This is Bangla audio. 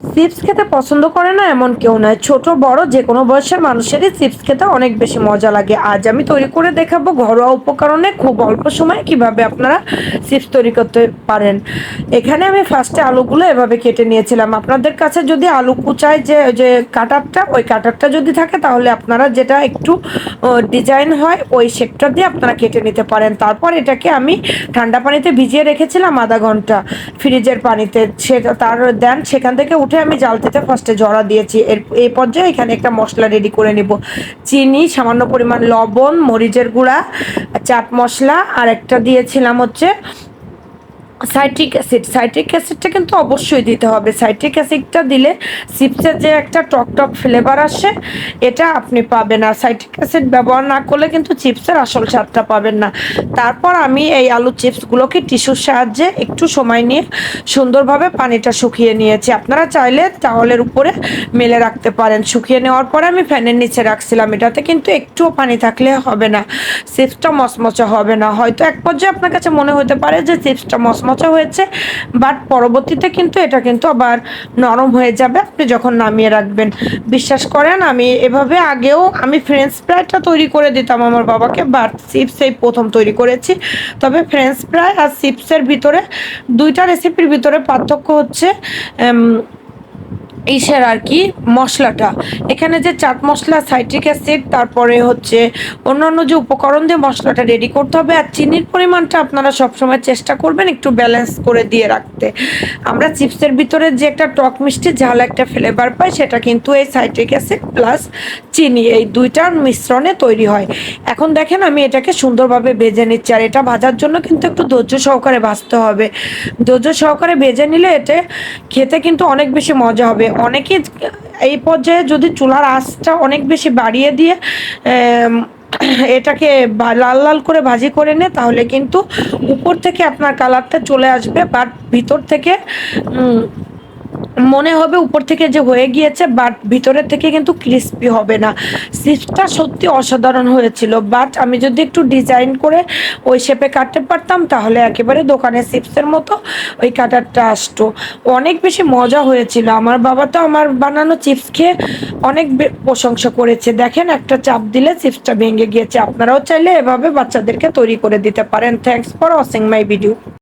চিপস খেতে পছন্দ করে না এমন কেউ নয়। ছোট বড় যেকোনো বয়সের মানুষেরই চিপস খেতে অনেক বেশি মজা লাগে। আজ আমি তৈরি করে দেখাবো ঘরোয়া উপকরণে খুব অল্প সময়ে কিভাবে আপনারা চিপস তৈরি করতে পারেন। এখানে আমি ফার্স্টে আলুগুলো এভাবে কেটে নিয়েছিলাম। আপনাদের কাছে যদি আলু কুচায় যে কাটারটা, ওই কাটারটা যদি থাকে তাহলে আপনারা যেটা একটু ডিজাইন হয় ওই শেপটা দিয়ে আপনারা কেটে নিতে পারেন। তারপর এটাকে আমি ঠান্ডা পানিতে ভিজিয়ে রেখেছিলাম আধা ঘন্টা ফ্রিজের পানিতে। সেটা তার দেন সেখান থেকে উঠে আমি জালতিতে ফার্স্টে জড়া দিয়েছি। এই পর্যায়ে এখানে একটা মশলা রেডি করে নিব। চিনি, সামান্য পরিমাণ লবণ, মরিচের গুঁড়া, চাট মশলা, আর একটা দিয়েছিলাম হচ্ছে সাইট্রিক অ্যাসিড। সাইট্রিক অ্যাসিডটা কিন্তু অবশ্যই দিতে হবে। সাইট্রিক অ্যাসিডটা দিলে চিপসের যে একটা টক টক ফ্লেভার আসে এটা আপনি পাবেন। আর সাইট্রিক অ্যাসিড ব্যবহার না করলে কিন্তু চিপসের আসল স্বাদটা পাবেন না। তারপর আমি এই আলু চিপসগুলোকে টিস্যুর সাহায্যে একটু সময় নিয়ে সুন্দরভাবে পানিটা শুকিয়ে নিয়েছি। আপনারা চাইলে টাওয়ালের উপরে মেলে রাখতে পারেন। শুকিয়ে নেওয়ার পরে আমি ফ্যানের নিচে রাখছিলাম। এটাতে কিন্তু একটুও পানি থাকলে হবে না, চিপসটা মচমচা হবে না। হয়তো এক পর্যায়ে আপনার কাছে মনে হতে পারে যে চিপসটা মচমচা হয়েছে, বাট পরবর্তীতে কিন্তু এটা কিন্তু আবার নরম হয়ে যাবে আপনি যখন নামিয়ে রাখবেন। বিশ্বাস করেন আমি এভাবে আগেও আমি ফ্রেঞ্চ ফ্রাইটা তৈরি করে দিতাম আমার বাবাকে, বাট চিপস এই প্রথম তৈরি করেছি। তবে ফ্রেঞ্চ ফ্রাই আর চিপসের ভিতরে দুইটা রেসিপির ভিতরে পার্থক্য হচ্ছে ইসের আর কি মশলাটা। এখানে যে চাট মশলা, সাইট্রিক অ্যাসিড, তারপরে হচ্ছে অন্যান্য যে উপকরণ দিয়ে মশলাটা রেডি করতে হবে, আর চিনির পরিমাণটা আপনারা সবসময় চেষ্টা করবেন একটু ব্যালেন্স করে দিয়ে রাখতে। আমরা চিপসের ভিতরে যে একটা টক মিষ্টি ঝাল একটা ফ্লেভার পাই সেটা কিন্তু এই সাইট্রিক অ্যাসিড প্লাস চিনি এই দুইটার মিশ্রণে তৈরি হয়। এখন দেখেন আমি এটাকে সুন্দরভাবে ভেজে নিচ্ছি। আর এটা ভাজার জন্য কিন্তু একটু ধৈর্য সহকারে ভাজতে হবে। ধৈর্য সহকারে ভেজে নিলে এটা খেতে কিন্তু অনেক বেশি মজা হবে। অনেকে এই পর্যায়ে যদি চুলার আঁচটা অনেক বেশি বাড়িয়ে দিয়ে এটাকে লাল লাল করে ভাজি করে নেয় তাহলে কিন্তু উপর থেকে আপনার কালারটা চলে আসবে, বাট ভিতর থেকে মনে হবে উপর থেকে যে হয়ে গিয়েছে, বাট ভিতরের থেকে কিন্তু ক্রিস্পি হবে না। চিপসটা সত্যি অসাধারণ হয়েছিল, বাট আমি যদি একটু ডিজাইন করে ওই শেপে কাটতে পারতাম তাহলে একেবারে দোকানের চিপসের মতো ওই কাটারটা আসতো। অনেক বেশি মজা হয়েছিল। আমার বাবা তো আমার বানানো চিপস খেয়ে অনেক প্রশংসা করেছে। দেখেন একটা চাপ দিলে চিপসটা ভেঙে গিয়েছে। আপনারাও চাইলে এভাবে বাচ্চাদেরকে তৈরি করে দিতে পারেন। Thanks for watching my video.